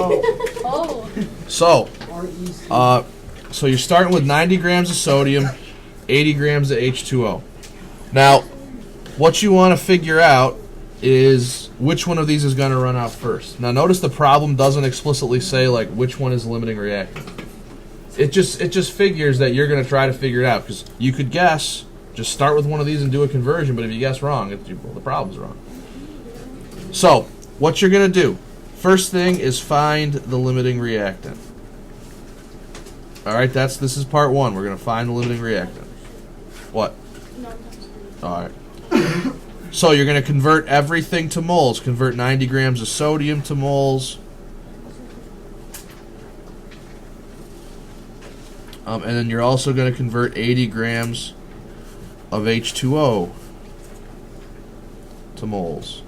Oh. So, so you're starting with 90 grams of sodium, 80 grams of H2O. Now, what you want to figure out is which one of these is going to run out first. Now, notice the problem doesn't explicitly say like which one is the limiting reactant. It just figures that you're going to try to figure it out, because you could guess, just start with one of these and do a conversion, but if you guess wrong, the problem's wrong. So, what you're going to do, first thing is find the limiting reactant. All right, this is part one. We're going to find the limiting reactant. What? All right. So you're going to convert everything to moles. Convert 90 grams of sodium to moles. And then you're also going to convert 80 grams of H2O to moles.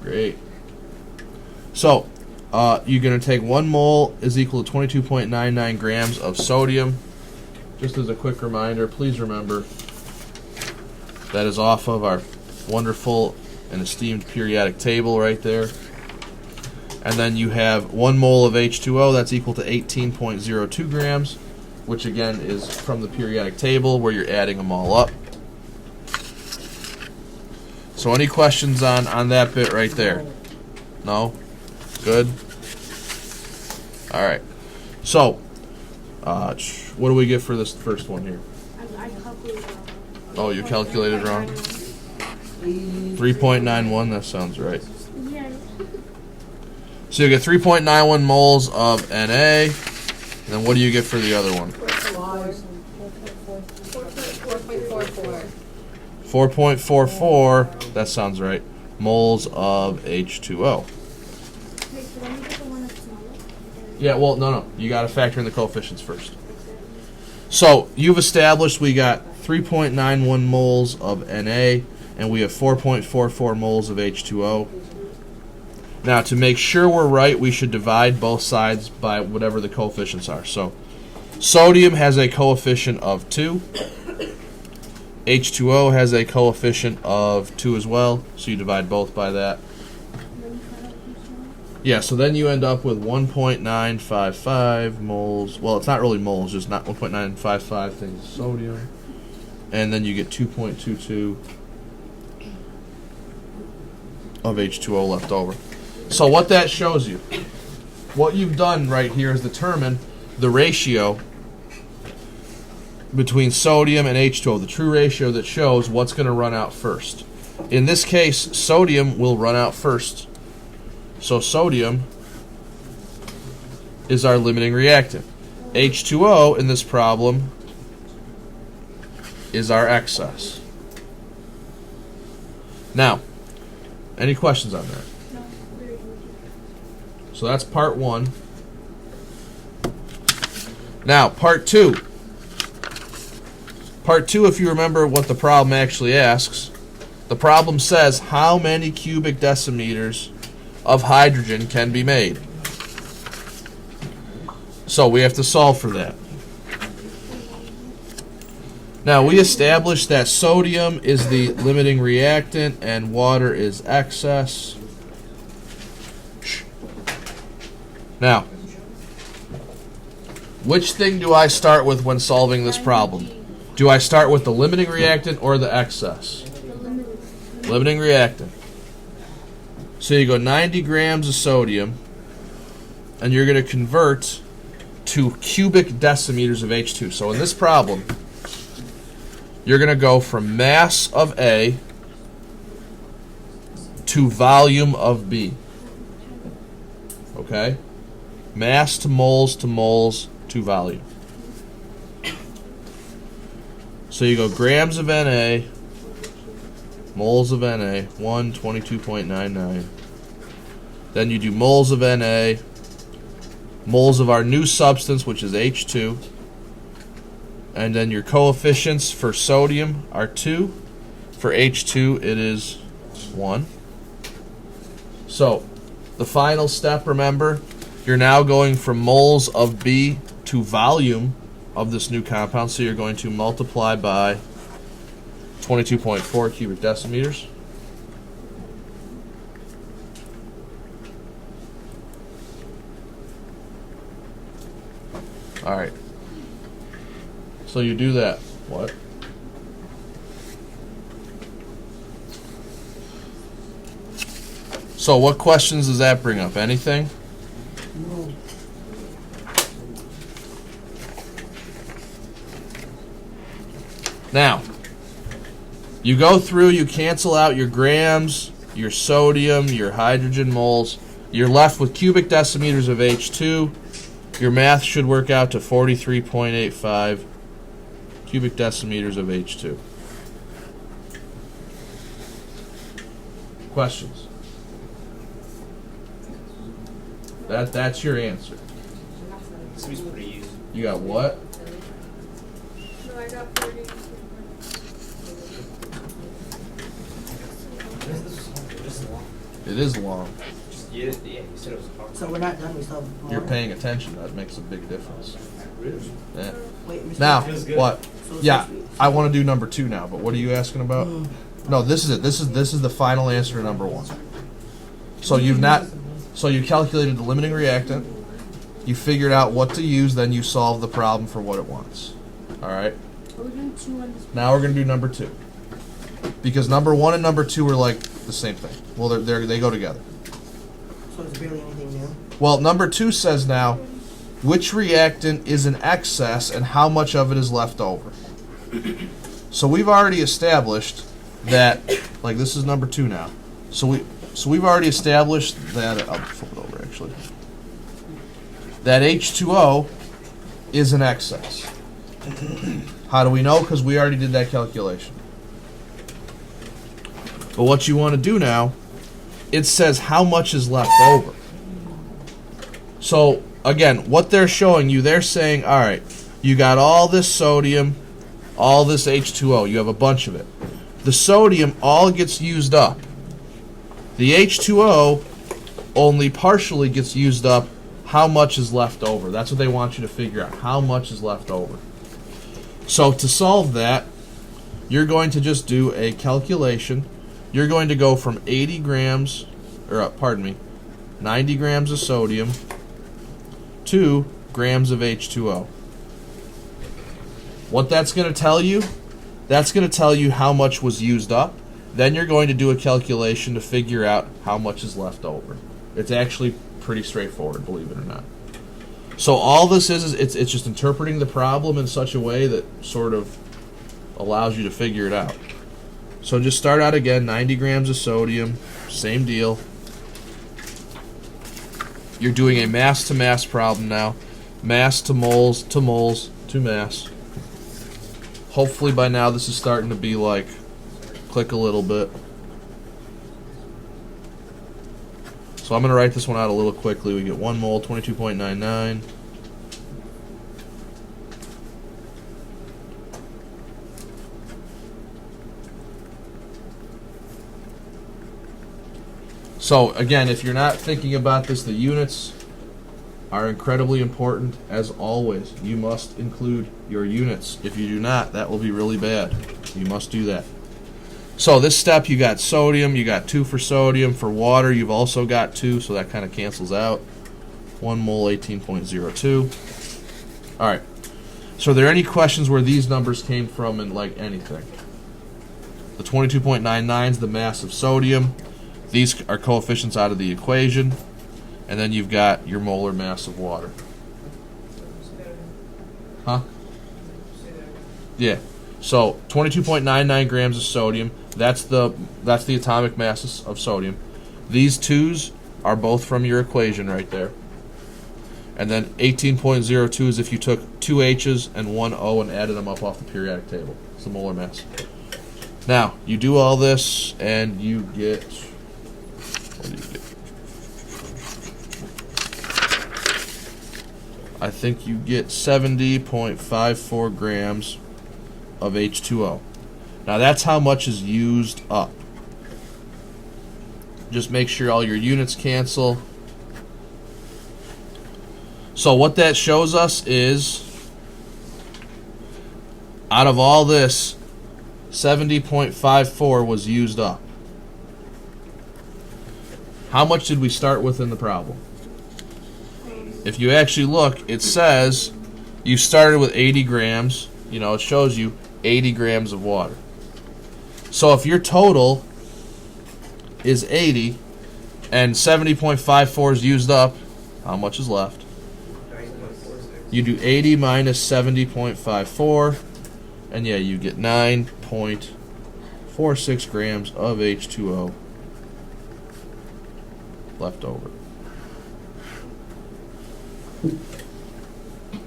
Great. So, you're going to take 1 mole is equal to 22.99 grams of sodium. Just as a quick reminder, please remember that is off of our wonderful and esteemed periodic table right there. And then you have 1 mole of H2O, that's equal to 18.02 grams, which again is from the periodic table where you're adding them all up. So any questions on that bit right there? No? Good? Alright. So, what do we get for this first one here? I calculated wrong. Oh, you calculated wrong? 3.91, that sounds right. Yeah. So you get 3.91 moles of Na, and then what do you get for the other one? 4.44. 4.44, that sounds right, moles of H2O. Wait, so then we get the one that's smaller? Yeah, well, no, you got to factor in the coefficients first. So you've established we got 3.91 moles of Na, and we have 4.44 moles of H2O. Now, to make sure we're right, we should divide both sides by whatever the coefficients are. So sodium has a coefficient of 2. H2O has a coefficient of 2 as well, so you divide both by that. Yeah, so then you end up with 1.955 moles. Well, it's not really moles, just not 1.955 things of sodium. And then you get 2.22 of H2O left over. So what that shows you, what you've done right here is determine the ratio between sodium and H2O, the true ratio that shows what's going to run out first. In this case, sodium will run out first. So sodium is our limiting reactant. H2O in this problem is our excess. Now, any questions on that? So that's part one. Now, part two. Part two, if you remember what the problem actually asks, the problem says how many cubic decimeters of hydrogen can be made. So we have to solve for that. Now, we established that sodium is the limiting reactant and water is excess. Now, which thing do I start with when solving this problem? Do I start with the limiting reactant or the excess? Limiting reactant. So you go 90 grams of sodium, and you're going to convert to cubic decimeters of H2. So in this problem, you're going to go from mass of A to volume of B. Okay? Mass to moles to volume. So you go grams of Na, moles of Na, 122.99. Then you do moles of Na, moles of our new substance, which is H2. And then your coefficients for sodium are 2. For H2, it is 1. So, the final step, remember, you're now going from moles of B to volume of this new compound. So you're going to multiply by 22.4 cubic decimeters. Alright. So you do that. What? So what questions does that bring up? Anything? No. Now, you go through, you cancel out your grams, your sodium, your hydrogen moles. You're left with cubic decimeters of H2. Your math should work out to 43.85 cubic decimeters of H2. Questions? That's your answer. Seems pretty easy. You got what? No, I got 40. This is long. It is long. Yeah, you said it was hard. So we're not done. We still have more. You're paying attention. That makes a big difference. Really? Yeah. Wait, Mr. Now, Feels good. what? So it's Yeah, next week. I want to do number 2 now. But what are you asking about? No, this is it. This is the final answer to number 1. So you've not. So you calculated the limiting reactant. You figured out what to use. Then you solve the problem for what it wants. All right. Are we doing 2 on this? Now we're gonna do number 2. Because number 1 and number 2 are like the same thing. Well, they go together. So it's barely anything new. Well, number 2 says now, which reactant is in excess and how much of it is left over. So we've already established that, like this is number 2 now. So we've already established that, I'll flip it over actually, that H2O is in excess. How do we know? Because we already did that calculation. But what you want to do now, it says how much is left over. So again, what they're showing you, they're saying, all right, you got all this sodium, all this H2O, you have a bunch of it. The sodium all gets used up. The H2O only partially gets used up. How much is left over? That's what they want you to figure out. How much is left over? So to solve that, you're going to just do a calculation. You're going to go from 80 grams, or pardon me, 90 grams of sodium to grams of H2O. What that's going to tell you, that's going to tell you how much was used up. Then you're going to do a calculation to figure out how much is left over. It's actually pretty straightforward, believe it or not. So all this is it's just interpreting the problem in such a way that sort of allows you to figure it out. So just start out again, 90 grams of sodium, same deal. You're doing a mass to mass problem now. Mass to moles to moles to mass. Hopefully by now this is starting to be like, click a little bit. So I'm going to write this one out a little quickly. We get 1 mole, 22.99. So again, if you're not thinking about this, the units are incredibly important. As always, you must include your units. If you do not, that will be really bad. You must do that. So this step, you got sodium, you got 2 for sodium. For water, you've also got 2, so that kind of cancels out. 1 mole, 18.02. All right. So are there any questions where these numbers came from and like anything? The 22.99 is the mass of sodium. These are coefficients out of the equation. And then you've got your molar mass of water. Huh? Yeah. So 22.99 grams of sodium. That's the atomic masses of sodium. These 2's are both from your equation right there. And then 18.02 is if you took 2 H's and 1 O and added them up off the periodic table. It's the molar mass. Now, you do all this and you get... What do you get? I think you get 70.54 grams of H2O. Now that's how much is used up. Just make sure all your units cancel. So what that shows us is, out of all this, 70.54 was used up. How much did we start with in the problem? If you actually look, it says you started with 80 grams. You know, it shows you 80 grams of water. So if your total is 80 and 70.54 is used up, how much is left? 9.46. You do 80 minus 70.54, and yeah, you get 9.46 grams of H2O left over.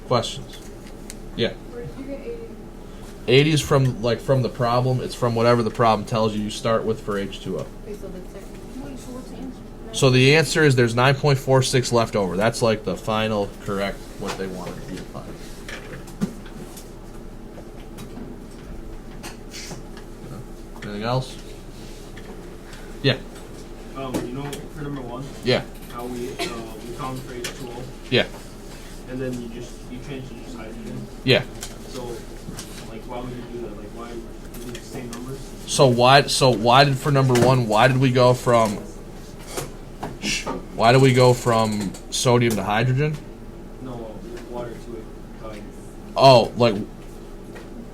Questions? Yeah. Where did you get 80? 80 is from the problem. It's from whatever the problem tells you start with for H2O. Okay, so the second. Wait, so what's the answer? So the answer is there's 9.46 left over. That's like the final correct what they wanted to be applied. Anything else? Yeah. You know, for number one, Yeah. how we found for H2O, Yeah. and then you change to just hydrogen. Yeah. So, like, why would you do that? Like, why do the same numbers? So why did for number one, why did we go from sodium to hydrogen? No, water to it. Oh, like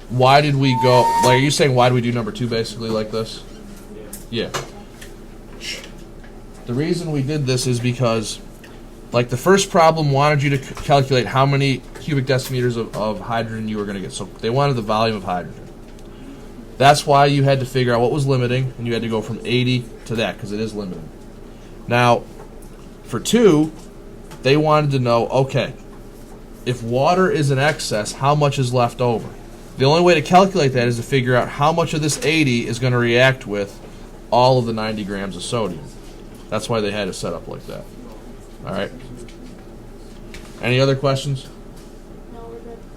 why did we go like are you saying why did we do number two basically like this? Yeah. Yeah. The reason we did this is because like the first problem wanted you to calculate how many cubic decimeters of hydrogen you were going to get. So they wanted the volume of hydrogen. That's why you had to figure out what was limiting, and you had to go from 80 to that, because it is limiting. Now, for 2, they wanted to know, okay, if water is in excess, how much is left over? The only way to calculate that is to figure out how much of this 80 is going to react with all of the 90 grams of sodium. That's why they had it set up like that. All right. Any other questions?